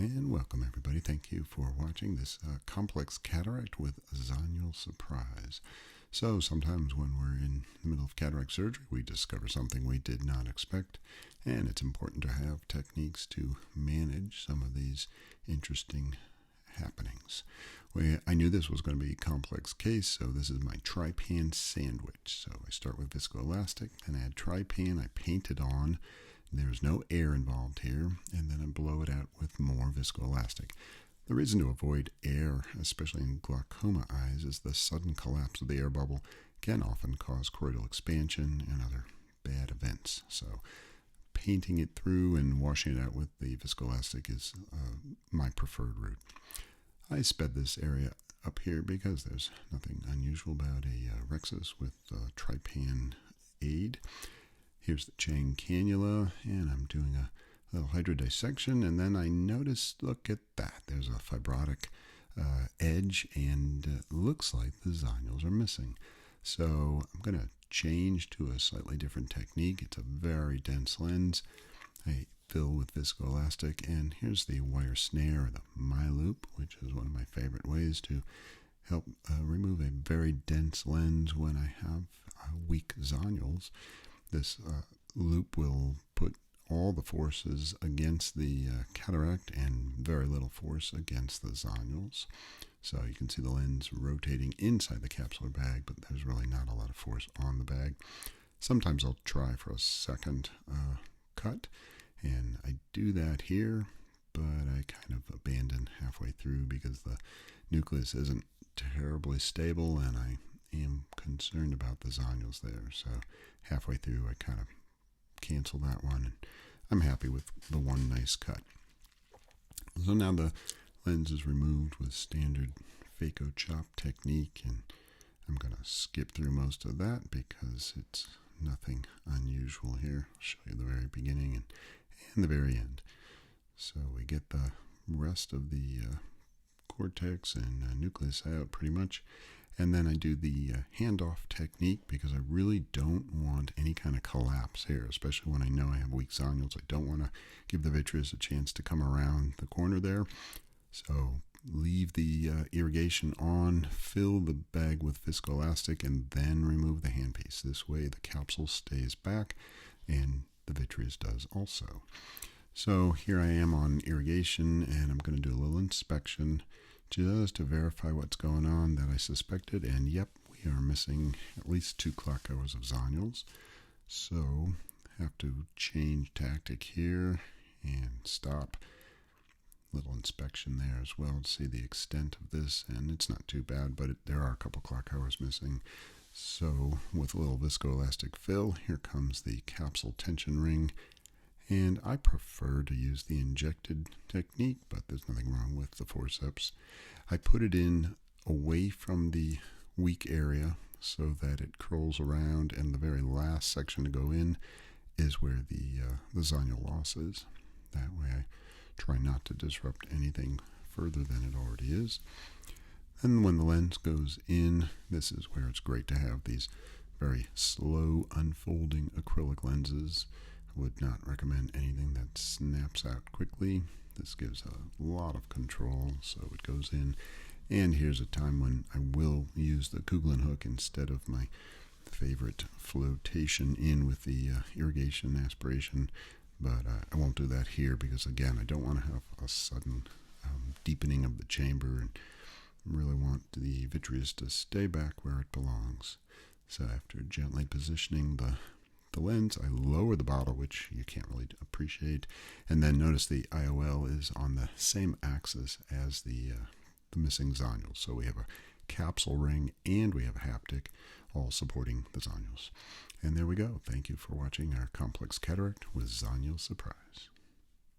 And welcome everybody. Thank you for watching this complex cataract with Zonule Surprise. So sometimes when we're in the middle of cataract surgery, we discover something we did not expect, and it's important to have techniques to manage some of these interesting happenings. I knew this was going to be a complex case, so this is my trypan sandwich. So I start with viscoelastic, then I add trypan, I paint it on. There's no air involved here, and then I blow it out with more viscoelastic. The reason to avoid air, especially in glaucoma eyes, is the sudden collapse of the air bubble can often cause choroidal expansion and other bad events. So painting it through and washing it out with the viscoelastic is my preferred route. I sped this area up here because there's nothing unusual about a rhexis with trypan aid. Here's the Chang cannula, and I'm doing a little hydrodissection, and then I noticed, look at that, there's a fibrotic edge, and it looks like the zonules are missing. So I'm going to change to a slightly different technique. It's a very dense lens. I fill with viscoelastic, and here's the wire snare, or the MyLoop, which is one of my favorite ways to help remove a very dense lens when I have weak zonules. This loop will put all the forces against the cataract and very little force against the zonules. So you can see the lens rotating inside the capsular bag, but there's really not a lot of force on the bag. Sometimes I'll try for a second cut, and I do that here, but I kind of abandon halfway through because the nucleus isn't terribly stable, and I am concerned about the zonules there. So halfway through I kind of cancel that one, and I'm happy with the one nice cut. So now the lens is removed with standard phaco chop technique, and I'm going to skip through most of that because it's nothing unusual here. I'll show you the very beginning and the very end. So we get the rest of the cortex and nucleus out pretty much. And then I do the handoff technique because I really don't want any kind of collapse here, especially when I know I have weak zonules. I don't want to give the vitreous a chance to come around the corner there. So leave the irrigation on, fill the bag with viscoelastic, and then remove the handpiece. This way the capsule stays back and the vitreous does also. So here I am on irrigation, and I'm going to do a little inspection just to verify what's going on that I suspected, and yep, we are missing at least 2 clock hours of zonules. So have to change tactic here and stop. Little inspection there as well to see the extent of this, and it's not too bad, but there are a couple clock hours missing. So with a little viscoelastic fill, here comes the capsule tension ring. And I prefer to use the injected technique, but there's nothing wrong with the forceps. I put it in away from the weak area so that it curls around, and the very last section to go in is where the zonule loss is. That way I try not to disrupt anything further than it already is. And when the lens goes in, this is where it's great to have these very slow unfolding acrylic lenses. Would not recommend anything that snaps out quickly. This gives a lot of control, so it goes in. And here's a time when I will use the Kugelin hook instead of my favorite flotation in with the irrigation aspiration, but I won't do that here because, again, I don't want to have a sudden deepening of the chamber, and really want the vitreous to stay back where it belongs. So after gently positioning the lens, I lower the bottle, which you can't really appreciate, and then notice the IOL is on the same axis as the missing zonules. So we have a capsule ring and we have a haptic, all supporting the zonules. And there we go. Thank you for watching our complex cataract with Zonule Surprise.